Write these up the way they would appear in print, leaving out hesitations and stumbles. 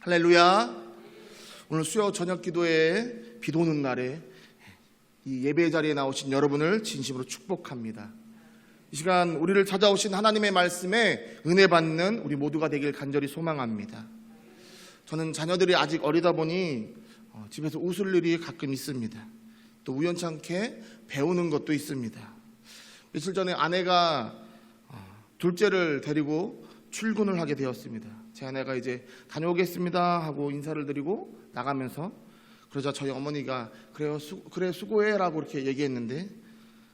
할렐루야. 오늘 수요 저녁 기도에 비도 오는 날에 이 예배 자리에 나오신 여러분을 진심으로 축복합니다. 이 시간 우리를 찾아오신 하나님의 말씀에 은혜 받는 우리 모두가 되길 간절히 소망합니다. 저는 자녀들이 아직 어리다 보니 집에서 웃을 일이 가끔 있습니다. 또 우연찮게 배우는 것도 있습니다. 며칠 전에 아내가 둘째를 데리고 출근을 하게 되었습니다. 제 아내가 이제 다녀오겠습니다 하고 인사를 드리고 나가면서, 그러자 저희 어머니가 그래 수고해 라고 이렇게 얘기했는데,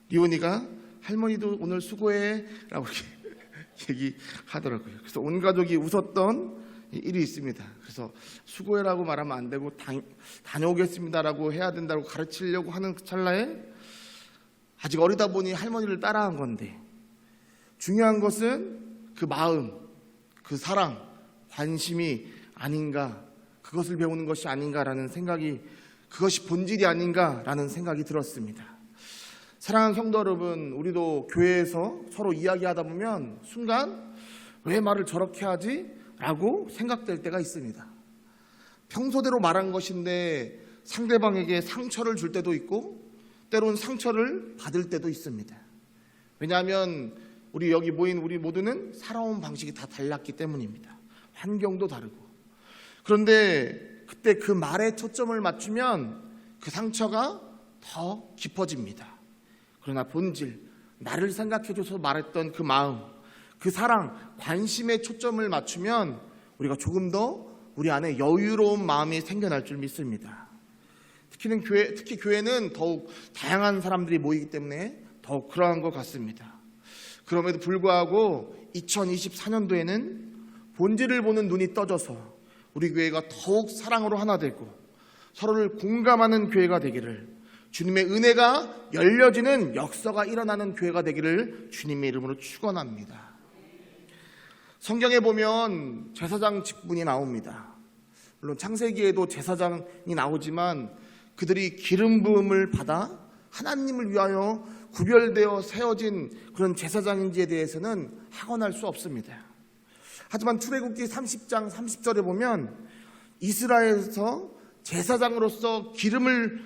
리온이가 할머니도 오늘 수고해 라고 이렇게 얘기하더라고요. 그래서 온 가족이 웃었던 일이 있습니다. 그래서 수고해라고 말하면 안 되고 다녀오겠습니다라고 해야 된다고 가르치려고 하는 찰나에 아직 어리다 보니 할머니를 따라한 건데, 중요한 것은 그 마음, 그 사랑, 관심이 아닌가, 그것을 배우는 것이 아닌가라는 생각이, 그것이 본질이 아닌가라는 생각이 들었습니다. 사랑하는 성도 여러분, 우리도 교회에서 서로 이야기하다 보면 순간 왜 말을 저렇게 하지? 라고 생각될 때가 있습니다. 평소대로 말한 것인데 상대방에게 상처를 줄 때도 있고 때론 상처를 받을 때도 있습니다. 왜냐하면 우리 여기 모인 우리 모두는 살아온 방식이 다 달랐기 때문입니다. 환경도 다르고. 그런데 그때 그 말에 초점을 맞추면 그 상처가 더 깊어집니다. 그러나 본질, 나를 생각해줘서 말했던 그 마음, 그 사랑, 관심에 초점을 맞추면 우리가 조금 더 우리 안에 여유로운 마음이 생겨날 줄 믿습니다. 특히 교회는 더욱 다양한 사람들이 모이기 때문에 더욱 그러한 것 같습니다. 그럼에도 불구하고 2024년도에는 본질을 보는 눈이 떠져서 우리 교회가 더욱 사랑으로 하나 되고 서로를 공감하는 교회가 되기를, 주님의 은혜가 열려지는 역사가 일어나는 교회가 되기를 주님의 이름으로 축원합니다. 성경에 보면 제사장 직분이 나옵니다. 물론 창세기에도 제사장이 나오지만 그들이 기름 부음을 받아 하나님을 위하여 구별되어 세워진 그런 제사장인지에 대해서는 학언할 수 없습니다. 하지만 출애굽기 30장 30절에 보면 이스라엘에서 제사장으로서 기름을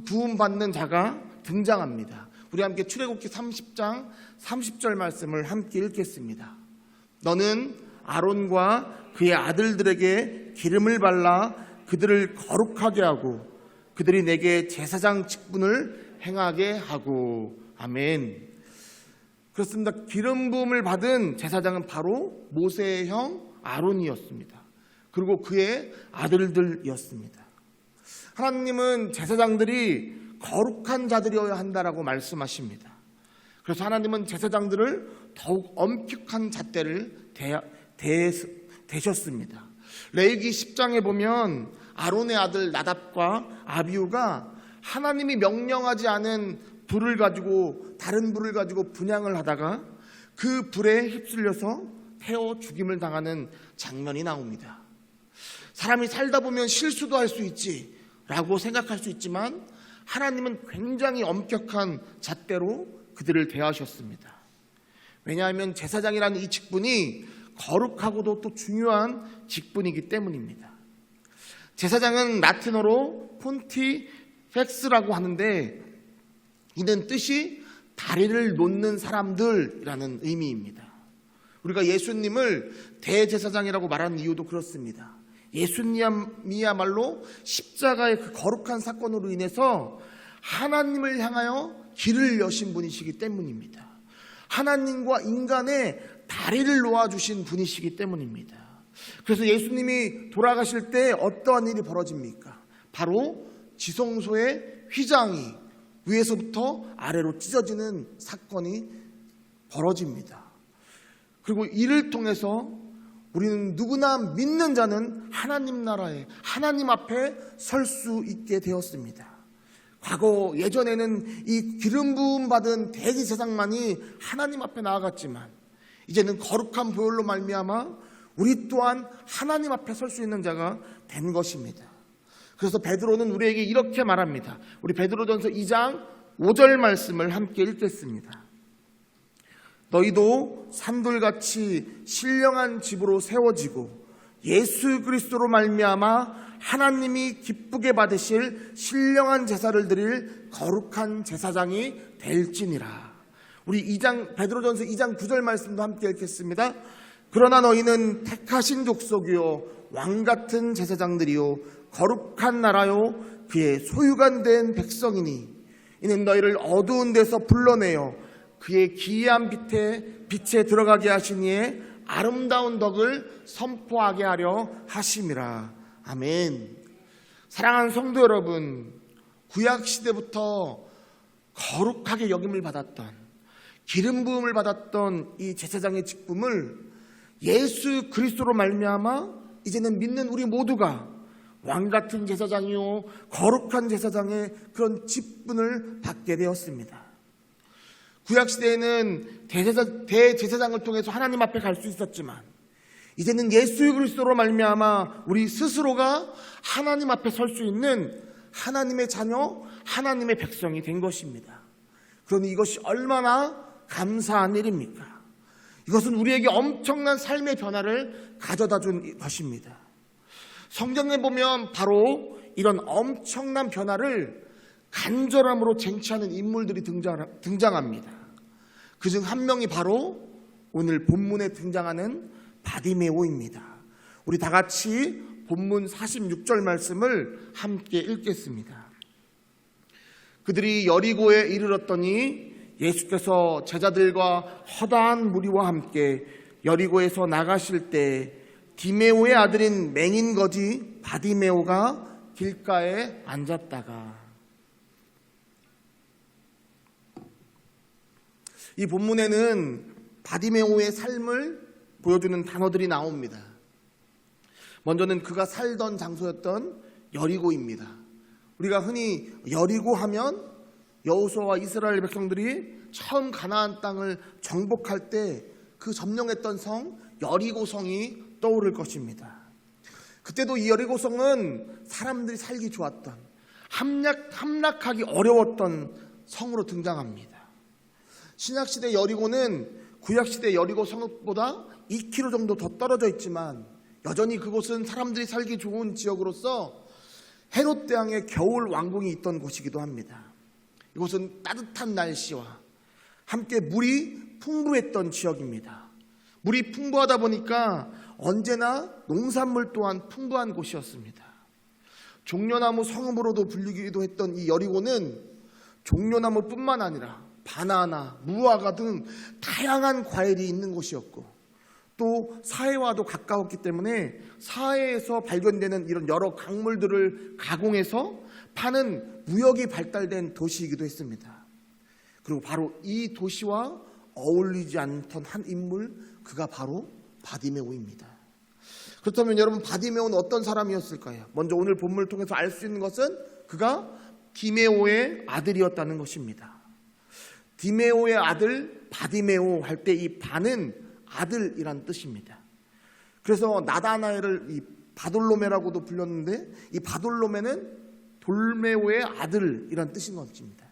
부음받는 자가 등장합니다. 우리 함께 출애굽기 30장 30절 말씀을 함께 읽겠습니다. 너는 아론과 그의 아들들에게 기름을 발라 그들을 거룩하게 하고 그들이 내게 제사장 직분을 행하게 하고. 아멘. 그렇습니다. 기름 부음을 받은 제사장은 바로 모세의 형 아론이었습니다. 그리고 그의 아들들이었습니다. 하나님은 제사장들이 거룩한 자들이어야 한다라고 말씀하십니다. 그래서 하나님은 제사장들을 더욱 엄격한 잣대를 대셨습니다. 레위기 10장에 보면 아론의 아들 나답과 아비후가 하나님이 명령하지 않은 불을 가지고 다른 불을 가지고 분향을 하다가 그 불에 휩쓸려서 태워 죽임을 당하는 장면이 나옵니다. 사람이 살다 보면 실수도 할 수 있지라고 생각할 수 있지만 하나님은 굉장히 엄격한 잣대로 그들을 대하셨습니다. 왜냐하면 제사장이라는 이 직분이 거룩하고도 또 중요한 직분이기 때문입니다. 제사장은 라틴어로 폰티펙스라고 하는데 이는 뜻이 다리를 놓는 사람들이라는 의미입니다. 우리가 예수님을 대제사장이라고 말하는 이유도 그렇습니다. 예수님이야말로 십자가의 그 거룩한 사건으로 인해서 하나님을 향하여 길을 여신 분이시기 때문입니다. 하나님과 인간의 다리를 놓아주신 분이시기 때문입니다. 그래서 예수님이 돌아가실 때 어떠한 일이 벌어집니까? 바로 지성소의 휘장이 위에서부터 아래로 찢어지는 사건이 벌어집니다. 그리고 이를 통해서 우리는 누구나 믿는 자는 하나님 나라에, 하나님 앞에 설 수 있게 되었습니다. 과거 예전에는 이 기름 부음 받은 대제사장만이 하나님 앞에 나아갔지만 이제는 거룩한 보혈로 말미암아 우리 또한 하나님 앞에 설 수 있는 자가 된 것입니다. 그래서 베드로는 우리에게 이렇게 말합니다. 우리 베드로전서 2장 5절 말씀을 함께 읽겠습니다. 너희도 산돌같이 신령한 집으로 세워지고 예수 그리스도로 말미암아 하나님이 기쁘게 받으실 신령한 제사를 드릴 거룩한 제사장이 될지니라. 우리 베드로전서 2장 9절 말씀도 함께 읽겠습니다. 그러나 너희는 택하신 족속이요 왕같은 제사장들이요 거룩한 나라요 그의 소유가 된 백성이니 이는 너희를 어두운 데서 불러내어 그의 기이한 빛에 들어가게 하시니에 아름다운 덕을 선포하게 하려 하심이라. 아멘. 사랑하는 성도 여러분, 구약시대부터 거룩하게 여김을 받았던, 기름 부음을 받았던 이 제사장의 직분을 예수 그리스도로 말미암아 이제는 믿는 우리 모두가 왕같은 제사장이요 거룩한 제사장의 그런 직분을 받게 되었습니다. 구약시대에는 대제사장을 통해서 하나님 앞에 갈 수 있었지만 이제는 예수 그리스도로 말미암아 우리 스스로가 하나님 앞에 설 수 있는 하나님의 자녀, 하나님의 백성이 된 것입니다. 그러니 이것이 얼마나 감사한 일입니까? 이것은 우리에게 엄청난 삶의 변화를 가져다 준 것입니다. 성경에 보면 바로 이런 엄청난 변화를 간절함으로 쟁취하는 인물들이 등장합니다. 그중 한 명이 바로 오늘 본문에 등장하는 바디메오입니다. 우리 다 같이 본문 46절 말씀을 함께 읽겠습니다. 그들이 여리고에 이르렀더니 예수께서 제자들과 허다한 무리와 함께 여리고에서 나가실 때 디메오의 아들인 맹인 거지 바디메오가 길가에 앉았다가. 이 본문에는 바디메오의 삶을 보여주는 단어들이 나옵니다. 먼저는 그가 살던 장소였던 여리고입니다. 우리가 흔히 여리고 하면 여호수아와 이스라엘 백성들이 처음 가나안 땅을 정복할 때 그 점령했던 성 여리고성이 떠오를 것입니다. 그때도 이 여리고성은 사람들이 살기 좋았던 함락하기 어려웠던 성으로 등장합니다. 신약시대 여리고는 구약시대 여리고 성보다 2km 정도 더 떨어져 있지만 여전히 그곳은 사람들이 살기 좋은 지역으로서 헤롯 대왕의 겨울 왕궁이 있던 곳이기도 합니다. 이곳은 따뜻한 날씨와 함께 물이 풍부했던 지역입니다. 물이 풍부하다 보니까 언제나 농산물 또한 풍부한 곳이었습니다. 종려나무 성읍으로도 불리기도 했던 이 여리고는 종려나무뿐만 아니라 바나나, 무화과 등 다양한 과일이 있는 곳이었고 또 사해와도 가까웠기 때문에 사해에서 발견되는 이런 여러 강물들을 가공해서 파는 무역이 발달된 도시이기도 했습니다. 그리고 바로 이 도시와 어울리지 않던 한 인물, 그가 바로 바디메오입니다. 그렇다면 여러분, 바디메오는 어떤 사람이었을까요? 먼저 오늘 본문을 통해서 알 수 있는 것은 그가 디메오의 아들이었다는 것입니다. 디메오의 아들 바디메오 할 때 이 바는 아들이란 뜻입니다. 그래서 나다나엘을 이 바돌로메라고도 불렸는데 이 바돌로메는 돌메오의 아들이란 뜻인 것입니다.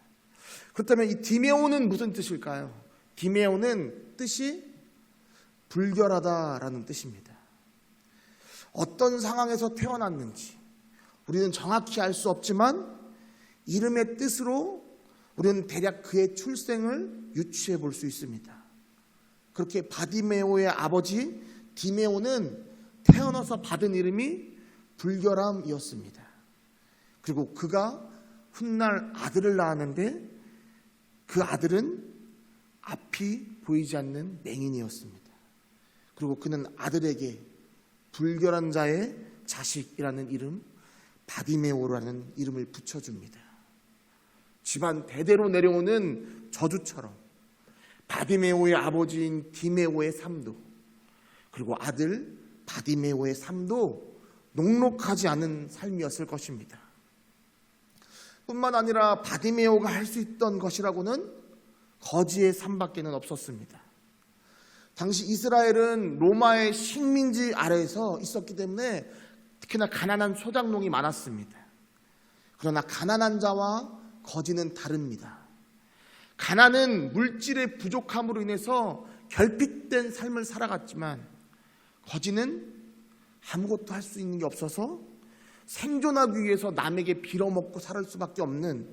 그렇다면 이 디메오는 무슨 뜻일까요? 디메오는 뜻이 불결하다라는 뜻입니다. 어떤 상황에서 태어났는지 우리는 정확히 알 수 없지만 이름의 뜻으로 우리는 대략 그의 출생을 유추해 볼 수 있습니다. 그렇게 바디메오의 아버지 디메오는 태어나서 받은 이름이 불결함이었습니다. 그리고 그가 훗날 아들을 낳았는데 그 아들은 앞이 보이지 않는 맹인이었습니다. 그리고 그는 아들에게 불결한 자의 자식이라는 이름, 바디메오라는 이름을 붙여줍니다. 집안 대대로 내려오는 저주처럼 바디메오의 아버지인 디메오의 삶도, 그리고 아들 바디메오의 삶도 녹록하지 않은 삶이었을 것입니다. 뿐만 아니라 바디메오가 할 수 있던 것이라고는 거지의 삶밖에는 없었습니다. 당시 이스라엘은 로마의 식민지 아래에서 있었기 때문에 특히나 가난한 소작농이 많았습니다. 그러나 가난한 자와 거지는 다릅니다. 가난은 물질의 부족함으로 인해서 결핍된 삶을 살아갔지만 거지는 아무것도 할 수 있는 게 없어서 생존하기 위해서 남에게 빌어먹고 살 수밖에 없는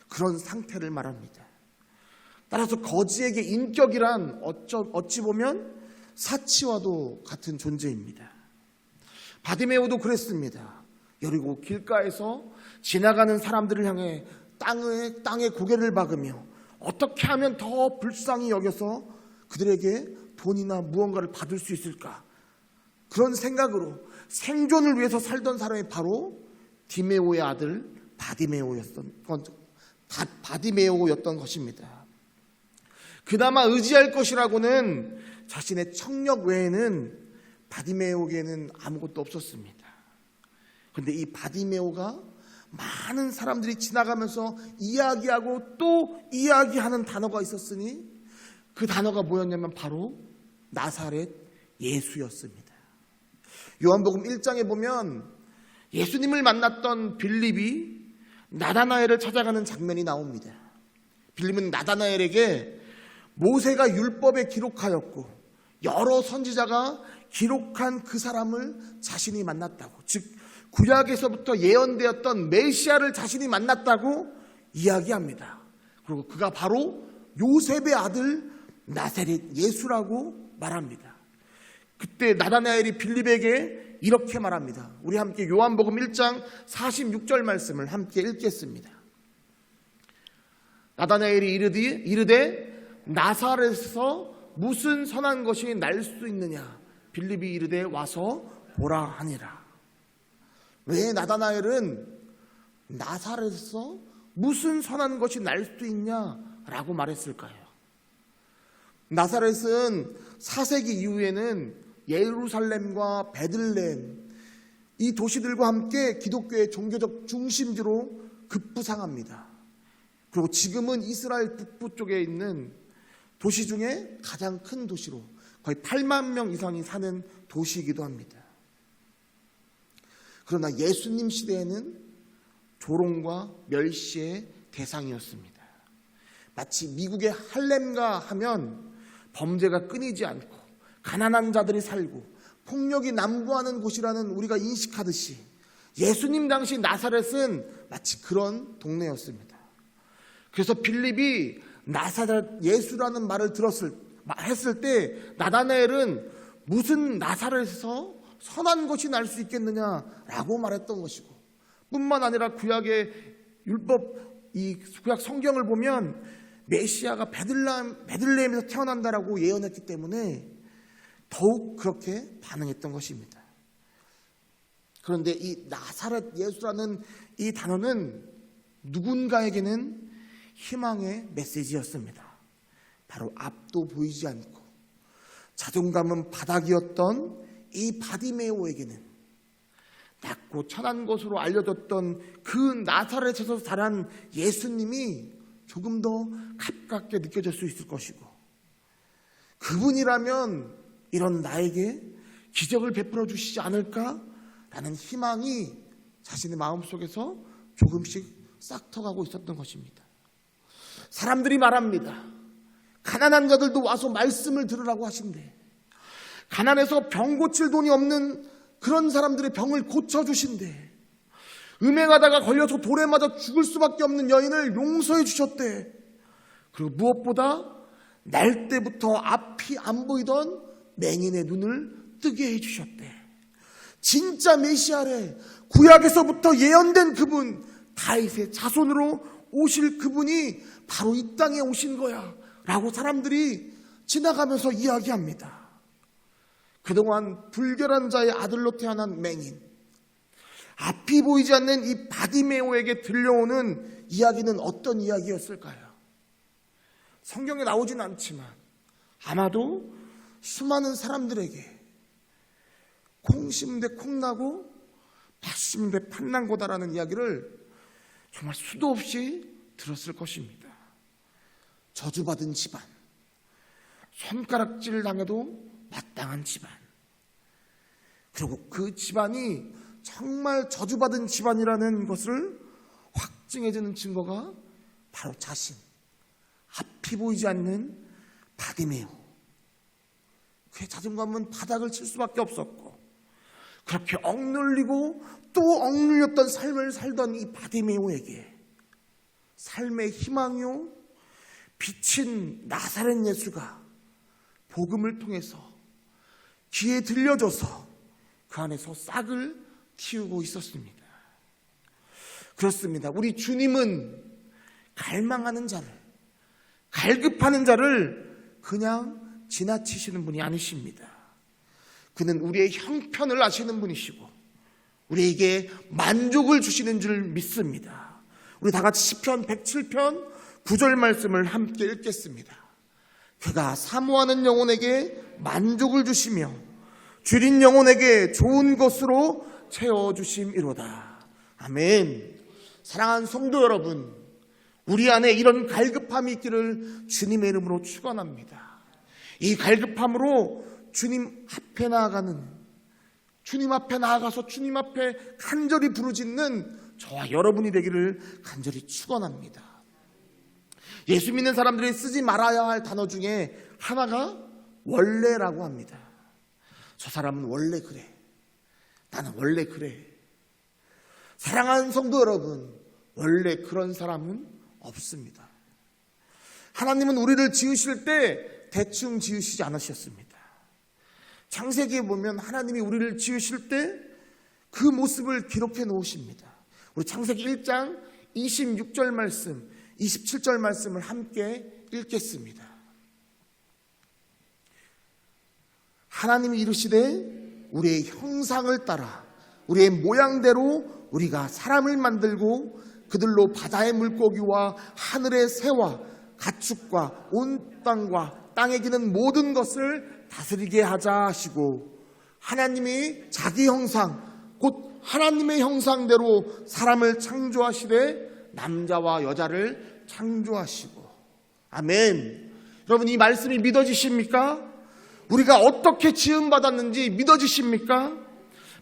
그런 상태를 말합니다. 따라서 거지에게 인격이란 어찌 보면 사치와도 같은 존재입니다. 바디메오도 그랬습니다. 여리고 길가에서 지나가는 사람들을 향해 땅에 고개를 박으며 어떻게 하면 더 불쌍히 여겨서 그들에게 돈이나 무언가를 받을 수 있을까, 그런 생각으로 생존을 위해서 살던 사람이 바로 디메오의 아들 바디메오였던 것입니다. 그나마 의지할 것이라고는 자신의 청력 외에는 바디메오에게는 아무것도 없었습니다. 그런데 이 바디메오가 많은 사람들이 지나가면서 이야기하고 또 이야기하는 단어가 있었으니 그 단어가 뭐였냐면 바로 나사렛 예수였습니다. 요한복음 1장에 보면 예수님을 만났던 빌립이 나다나엘을 찾아가는 장면이 나옵니다. 빌립은 나다나엘에게 모세가 율법에 기록하였고 여러 선지자가 기록한 그 사람을 자신이 만났다고, 즉 구약에서부터 예언되었던 메시아를 자신이 만났다고 이야기합니다. 그리고 그가 바로 요셉의 아들 나사렛 예수라고 말합니다. 그때 나다나엘이 빌립에게 이렇게 말합니다. 우리 함께 요한복음 1장 46절 말씀을 함께 읽겠습니다. 나다나엘이 이르되 나사렛에서 무슨 선한 것이 날 수 있느냐? 빌립이 이르되 와서 보라 하니라. 왜 나다나엘은 나사렛에서 무슨 선한 것이 날 수 있냐라고 말했을까요? 나사렛은 4세기 이후에는 예루살렘과 베들레헴, 이 도시들과 함께 기독교의 종교적 중심지로 급부상합니다. 그리고 지금은 이스라엘 북부 쪽에 있는 도시 중에 가장 큰 도시로 거의 8만 명 이상이 사는 도시이기도 합니다. 그러나 예수님 시대에는 조롱과 멸시의 대상이었습니다. 마치 미국의 할렘가 하면 범죄가 끊이지 않고 가난한 자들이 살고 폭력이 난무하는 곳이라는 우리가 인식하듯이 예수님 당시 나사렛은 마치 그런 동네였습니다. 그래서 빌립이 나사렛 예수라는 말을 했을 때 나다나엘은 무슨 나사렛에서 선한 것이 날 수 있겠느냐라고 말했던 것이고, 뿐만 아니라 구약의 율법, 이 구약 성경을 보면 메시아가 베들레헴에서 태어난다라고 예언했기 때문에 더욱 그렇게 반응했던 것입니다. 그런데 이 나사렛 예수라는 이 단어는 누군가에게는 희망의 메시지였습니다. 바로 앞도 보이지 않고 자존감은 바닥이었던 이 바디메오에게는 낮고 천한 것으로 알려졌던 그 나사렛에서 자란 예수님이 조금 더 가깝게 느껴질 수 있을 것이고, 그분이라면 이런 나에게 기적을 베풀어 주시지 않을까라는 희망이 자신의 마음속에서 조금씩 싹터가고 있었던 것입니다. 사람들이 말합니다. 가난한 자들도 와서 말씀을 들으라고 하신대. 가난해서 병 고칠 돈이 없는 그런 사람들의 병을 고쳐주신대. 음행하다가 걸려서 돌에 맞아 죽을 수밖에 없는 여인을 용서해 주셨대. 그리고 무엇보다 날 때부터 앞이 안 보이던 맹인의 눈을 뜨게 해주셨대. 진짜 메시아래, 구약에서부터 예언된 그분, 다윗의 자손으로 오실 그분이 바로 이 땅에 오신 거야 라고 사람들이 지나가면서 이야기합니다. 그동안 불결한 자의 아들로 태어난 맹인, 앞이 보이지 않는 이 바디메오에게 들려오는 이야기는 어떤 이야기였을까요? 성경에 나오진 않지만 아마도 수많은 사람들에게 콩 심되 콩 나고 팥 심되 팥 난 거다라는 이야기를 정말 수도 없이 들었을 것입니다. 저주받은 집안, 손가락질 당해도 마땅한 집안, 그리고 그 집안이 정말 저주받은 집안이라는 것을 확증해주는 증거가 바로 자신, 앞이 보이지 않는 바디메오. 그의 자존감은 바닥을 칠 수밖에 없었고, 그렇게 억눌리고 또 억눌렸던 삶을 살던 이 바디메오에게 삶의 희망이요 빛인 나사렛 예수가 복음을 통해서 귀에 들려줘서 그 안에서 싹을 틔우고 있었습니다. 그렇습니다. 우리 주님은 갈망하는 자를, 갈급하는 자를 그냥 지나치시는 분이 아니십니다. 그는 우리의 형편을 아시는 분이시고 우리에게 만족을 주시는 줄 믿습니다. 우리 다 같이 시편 107편 9절 말씀을 함께 읽겠습니다. 그가 사모하는 영혼에게 만족을 주시며 줄인 영혼에게 좋은 것으로 채워주심이로다. 아멘. 사랑하는 성도 여러분, 우리 안에 이런 갈급함이 있기를 주님의 이름으로 축원합니다. 이 갈급함으로 주님 앞에 나아가는, 주님 앞에 나아가서 주님 앞에 간절히 부르짖는 저와 여러분이 되기를 간절히 축원합니다. 예수 믿는 사람들이 쓰지 말아야 할 단어 중에 하나가 원래라고 합니다. 저 사람은 원래 그래. 나는 원래 그래. 사랑하는 성도 여러분, 원래 그런 사람은 없습니다. 하나님은 우리를 지으실 때 대충 지으시지 않으셨습니다. 창세기에 보면 하나님이 우리를 지으실 때 그 모습을 기록해 놓으십니다. 우리 창세기 1장 26절 말씀, 27절 말씀을 함께 읽겠습니다. 하나님이 이르시되 우리의 형상을 따라 우리의 모양대로 우리가 사람을 만들고 그들로 바다의 물고기와 하늘의 새와 가축과 온 땅과 땅에 기는 모든 것을 다스리게 하자 하시고, 하나님이 자기 형상 곧 하나님의 형상대로 사람을 창조하시되 남자와 여자를 창조하시고. 아멘. 여러분, 이 말씀이 믿어지십니까? 우리가 어떻게 지음받았는지 믿어지십니까?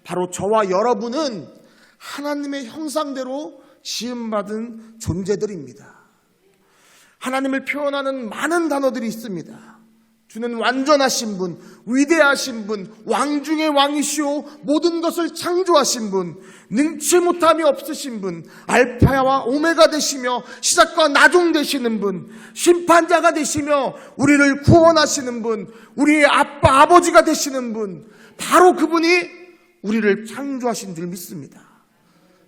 바로 저와 여러분은 하나님의 형상대로 지음받은 존재들입니다. 하나님을 표현하는 많은 단어들이 있습니다. 주는 완전하신 분, 위대하신 분, 왕 중의 왕이시오, 모든 것을 창조하신 분, 능치 못함이 없으신 분, 알파와 오메가 되시며 시작과 나중 되시는 분, 심판자가 되시며 우리를 구원하시는 분, 우리의 아빠, 아버지가 되시는 분, 바로 그분이 우리를 창조하신 줄 믿습니다.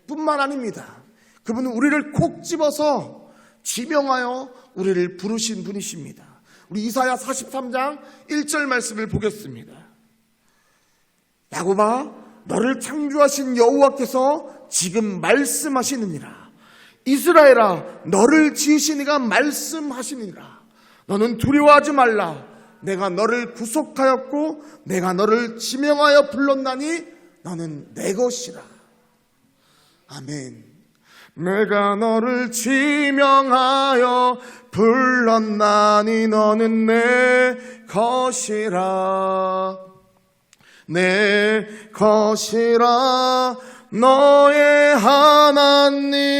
뿐만 아닙니다. 그분은 우리를 콕 집어서 지명하여 우리를 부르신 분이십니다. 우리 이사야 43장 1절 말씀을 보겠습니다. 야곱아, 너를 창조하신 여호와께서 지금 말씀하시느니라. 이스라엘아, 너를 지으신 이가 말씀하시느니라. 너는 두려워하지 말라. 내가 너를 구속하였고 내가 너를 지명하여 불렀나니 너는 내 것이라. 아멘. 내가 너를 지명하여 불렀나니 너는 내 것이라. 내 것이라. 너의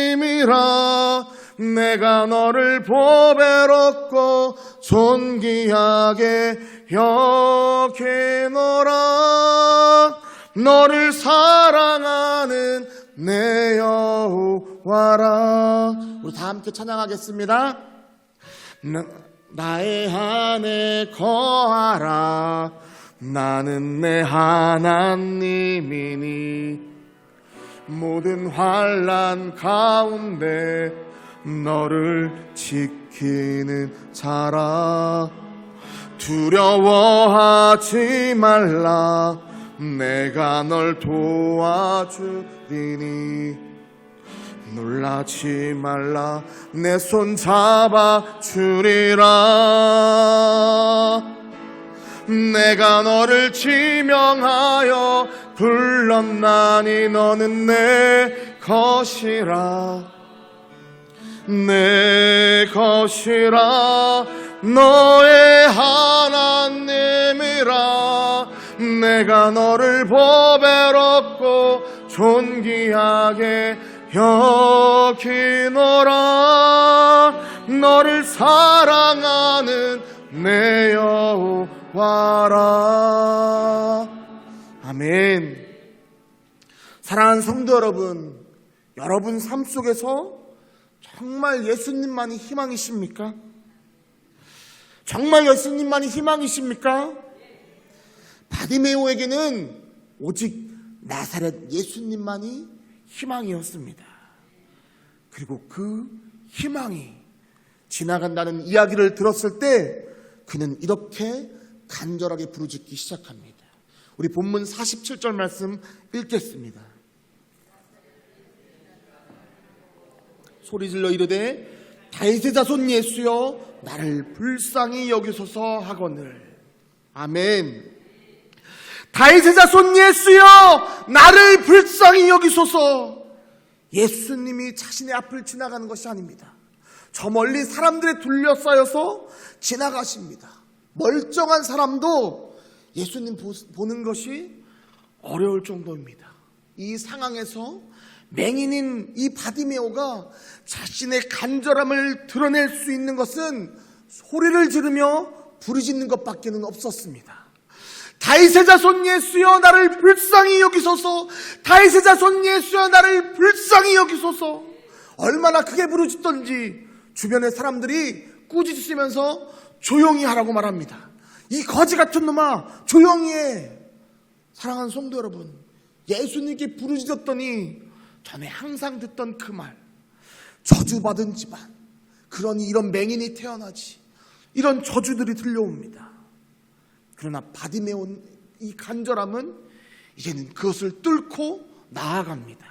하나님이라. 내가 너를 보배롭고 존귀하게 여기노라. 너를 사랑하는 내 여호와라. 우리 다 함께 찬양하겠습니다. 나의 안에 거하라. 나는 내 하나님이니 모든 환난 가운데 너를 지키는 자라. 두려워하지 말라. 내가 널 도와주리니 놀라지 말라. 내 손 잡아주리라. 내가 너를 지명하여 불렀나니 너는 내 것이라. 내 것이라. 너의 하나님이라. 내가 너를 보배롭고 존귀하게 여기노라. 너를 사랑하는 내 여호와라. 아멘. 사랑하는 성도 여러분, 여러분 삶 속에서 정말 예수님만이 희망이십니까? 정말 예수님만이 희망이십니까? 바디메오에게는 오직 나사렛 예수님만이 희망이었습니다. 그리고 그 희망이 지나간다는 이야기를 들었을 때 그는 이렇게 간절하게 부르짖기 시작합니다. 우리 본문 47절 말씀 읽겠습니다. 소리질러 이르되 다윗의 자손 예수여 나를 불쌍히 여기소서 하거늘. 아멘. 다윗의 자손 예수여 나를 불쌍히 여기소서. 예수님이 자신의 앞을 지나가는 것이 아닙니다. 저 멀리 사람들에 둘러싸여서 지나가십니다. 멀쩡한 사람도 예수님 보는 것이 어려울 정도입니다. 이 상황에서 맹인인 이 바디메오가 자신의 간절함을 드러낼 수 있는 것은 소리를 지르며 부르짖는 것밖에는 없었습니다. 다윗의 자손 예수여 나를 불쌍히 여기소서. 다윗의 자손 예수여 나를 불쌍히 여기소서. 얼마나 크게 부르짖던지 주변의 사람들이 꾸짖으시면서 조용히 하라고 말합니다. 이 거지 같은 놈아 조용히 해. 사랑하는 성도 여러분, 예수님께 부르짖었더니 전에 항상 듣던 그 말, 저주받은 집안, 그러니 이런 맹인이 태어나지, 이런 저주들이 들려옵니다. 그러나 바디메오 이 간절함은 이제는 그것을 뚫고 나아갑니다.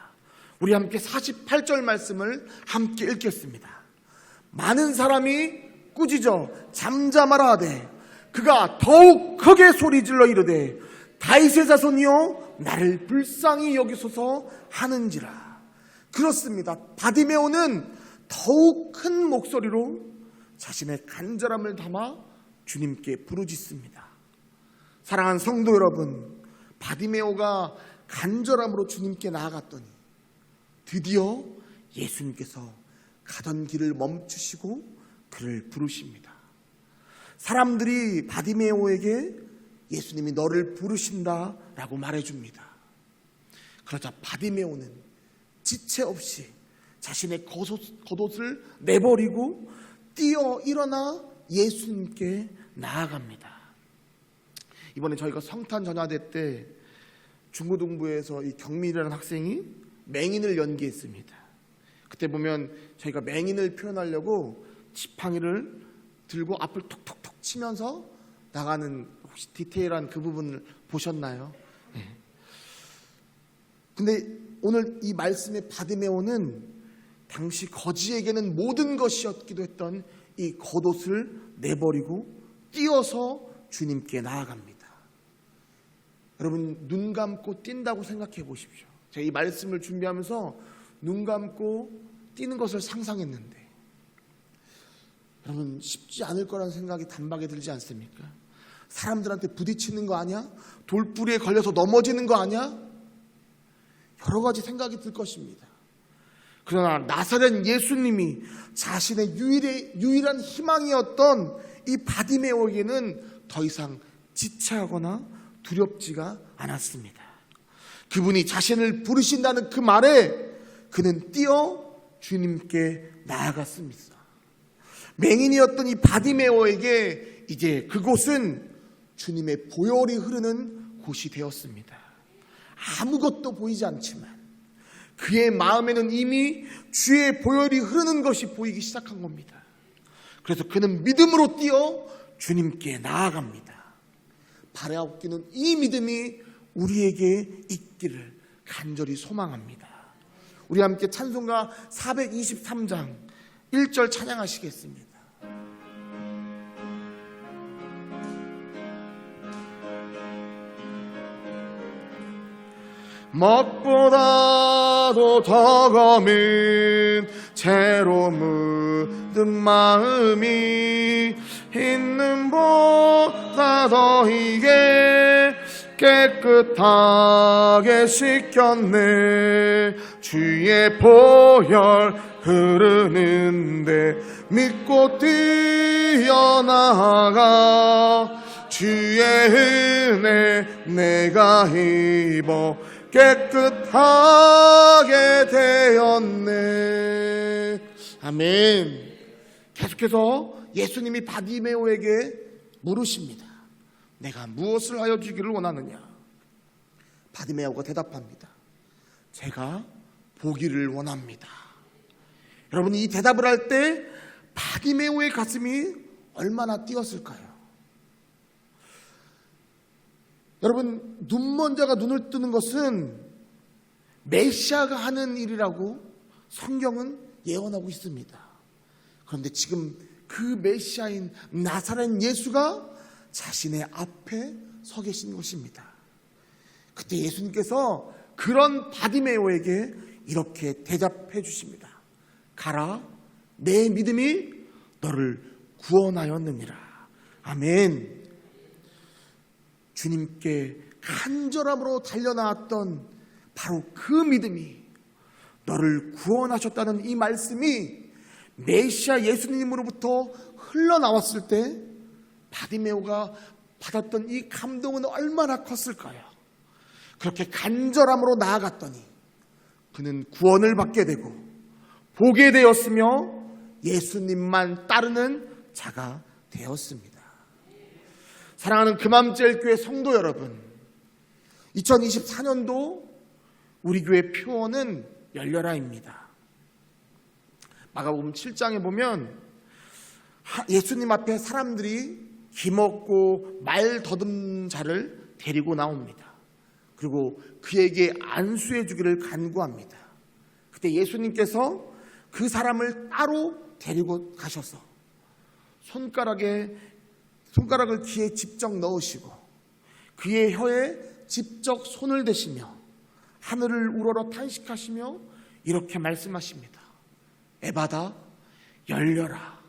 우리 함께 48절 말씀을 함께 읽겠습니다. 많은 사람이 꾸짖어 잠잠하라 하되 그가 더욱 크게 소리질러 이르되 다윗의 자손이여 나를 불쌍히 여기소서 하는지라. 그렇습니다. 바디메오는 더욱 큰 목소리로 자신의 간절함을 담아 주님께 부르짖습니다. 사랑하는 성도 여러분, 바디메오가 간절함으로 주님께 나아갔더니 드디어 예수님께서 가던 길을 멈추시고 그를 부르십니다. 사람들이 바디메오에게 예수님이 너를 부르신다라고 말해줍니다. 그러자 바디메오는 지체 없이 자신의 겉옷을 내버리고 뛰어 일어나 예수님께 나아갑니다. 이번에 저희가 성탄 전야대 때 중고등부에서 이 경민이라는 학생이 맹인을 연기했습니다. 그때 보면 저희가 맹인을 표현하려고 지팡이를 들고 앞을 톡톡톡 치면서 나가는, 혹시 디테일한 그 부분을 보셨나요? 네. 근데 오늘 이 말씀의 바디메오는 당시 거지에게는 모든 것이었기도 했던 이 겉옷을 내버리고 뛰어서 주님께 나아갑니다. 여러분, 눈 감고 뛴다고 생각해 보십시오. 제가 이 말씀을 준비하면서 눈 감고 뛰는 것을 상상했는데 여러분, 쉽지 않을 거라는 생각이 단박에 들지 않습니까? 사람들한테 부딪히는 거 아니야? 돌부리에 걸려서 넘어지는 거 아니야? 여러 가지 생각이 들 것입니다. 그러나 나사렛 예수님이 자신의 유일한 희망이었던 이 바디메오에게는 더 이상 지체하거나 두렵지가 않았습니다. 그분이 자신을 부르신다는 그 말에 그는 뛰어 주님께 나아갔습니다. 맹인이었던 이 바디메오에게 이제 그곳은 주님의 보혈이 흐르는 곳이 되었습니다. 아무것도 보이지 않지만 그의 마음에는 이미 주의 보혈이 흐르는 것이 보이기 시작한 겁니다. 그래서 그는 믿음으로 뛰어 주님께 나아갑니다. 바라옵기는 이 믿음이 우리에게 있기를 간절히 소망합니다. 우리 함께 찬송가 423장 1절 찬양하시겠습니다. 먹보다도 더 검은 채로 묻은 마음이 있는 보다 더 이게 깨끗하게 씻겼네. 주의 보혈 흐르는데 믿고 뛰어나가 주의 은혜 내가 입어 깨끗하게 되었네. 아멘. 계속해서 예수님이 바디메오에게 물으십니다. 내가 무엇을 하여 주기를 원하느냐? 바디메오가 대답합니다. 제가 보기를 원합니다. 여러분, 이 대답을 할 때 바디메오의 가슴이 얼마나 뛰었을까요? 여러분, 눈먼 자가 눈을 뜨는 것은 메시아가 하는 일이라고 성경은 예언하고 있습니다. 그런데 지금 그 메시아인 나사렛 예수가 자신의 앞에 서 계신 것입니다. 그때 예수님께서 그런 바디메오에게 이렇게 대답해 주십니다. 가라, 내 믿음이 너를 구원하였느니라. 아멘. 주님께 간절함으로 달려나왔던 바로 그 믿음이 너를 구원하셨다는 이 말씀이 메시아 예수님으로부터 흘러나왔을 때 바디메오가 받았던 이 감동은 얼마나 컸을까요? 그렇게 간절함으로 나아갔더니 그는 구원을 받게 되고 보게 되었으며 예수님만 따르는 자가 되었습니다. 사랑하는 금암제일교회 성도 여러분, 2024년도 우리 교회 표어는 열려라입니다. 마가복음 7장에 보면 예수님 앞에 사람들이 기먹고 말 더듬는 자를 데리고 나옵니다. 그리고 그에게 안수해 주기를 간구합니다. 그때 예수님께서 그 사람을 따로 데리고 가셔서 손가락을 귀에 직접 넣으시고 그의 혀에 직접 손을 대시며 하늘을 우러러 탄식하시며 이렇게 말씀하십니다. 에바다, 열려라.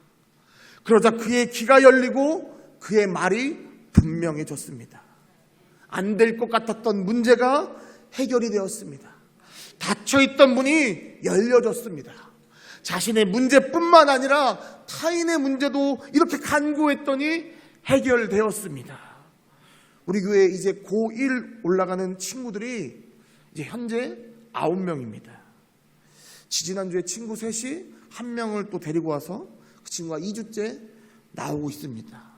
그러자 그의 귀가 열리고 그의 말이 분명해졌습니다. 안 될 것 같았던 문제가 해결이 되었습니다. 닫혀있던 문이 열려졌습니다. 자신의 문제뿐만 아니라 타인의 문제도 이렇게 간구했더니 해결되었습니다. 우리 교회에 이제 고1 올라가는 친구들이 이제 현재 9명입니다. 지지난주에 친구 셋이 한 명을 또 데리고 와서 그 친구가 2주째 나오고 있습니다.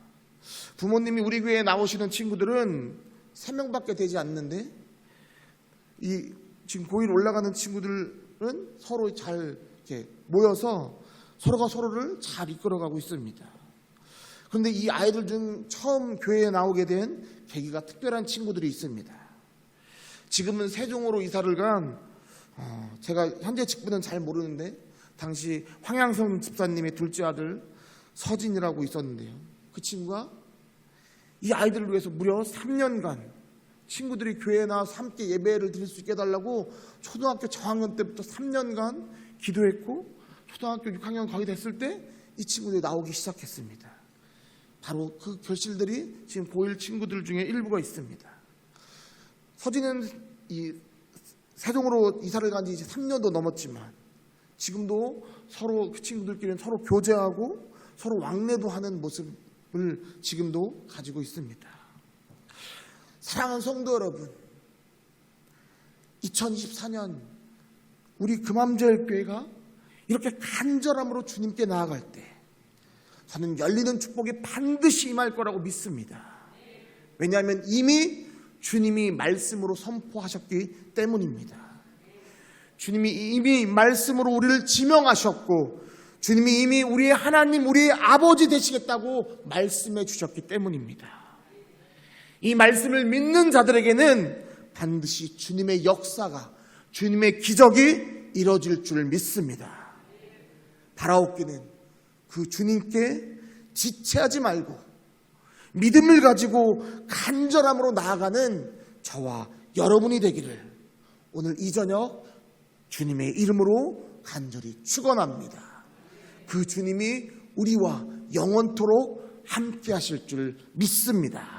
부모님이 우리 교회에 나오시는 친구들은 3명밖에 되지 않는데 이 지금 고1 올라가는 친구들은 서로 잘 이렇게 모여서 서로가 서로를 잘 이끌어가고 있습니다. 그런데 이 아이들 중 처음 교회에 나오게 된 계기가 특별한 친구들이 있습니다. 지금은 세종으로 이사를 간 제가 현재 직분은 잘 모르는데 당시 황양성 집사님의 둘째 아들 서진이라고 있었는데요. 그 친구가 이 아이들을 위해서 무려 3년간 친구들이 교회에 나와서 함께 예배를 드릴 수 있게 해달라고 초등학교 저학년 때부터 3년간 기도했고 초등학교 6학년 거의 됐을 때 이 친구들이 나오기 시작했습니다. 바로 그 결실들이 지금 고1 친구들 중에 일부가 있습니다. 서진은 이 세종으로 이사를 간 지 이제 3년도 넘었지만 지금도 서로 그 친구들끼리는 서로 교제하고 서로 왕래도 하는 모습을 지금도 가지고 있습니다. 사랑하는 성도 여러분, 2024년 우리 금암제일교회가 이렇게 간절함으로 주님께 나아갈 때 저는 열리는 축복이 반드시 임할 거라고 믿습니다. 왜냐하면 이미 주님이 말씀으로 선포하셨기 때문입니다. 주님이 이미 말씀으로 우리를 지명하셨고 주님이 이미 우리의 하나님, 우리의 아버지 되시겠다고 말씀해 주셨기 때문입니다. 이 말씀을 믿는 자들에게는 반드시 주님의 역사가, 주님의 기적이 이루어질 줄 믿습니다. 바라옵기는 그 주님께 지체하지 말고 믿음을 가지고 간절함으로 나아가는 저와 여러분이 되기를 오늘 이 저녁 주님의 이름으로 간절히 축원합니다. 그 주님이 우리와 영원토록 함께 하실 줄 믿습니다.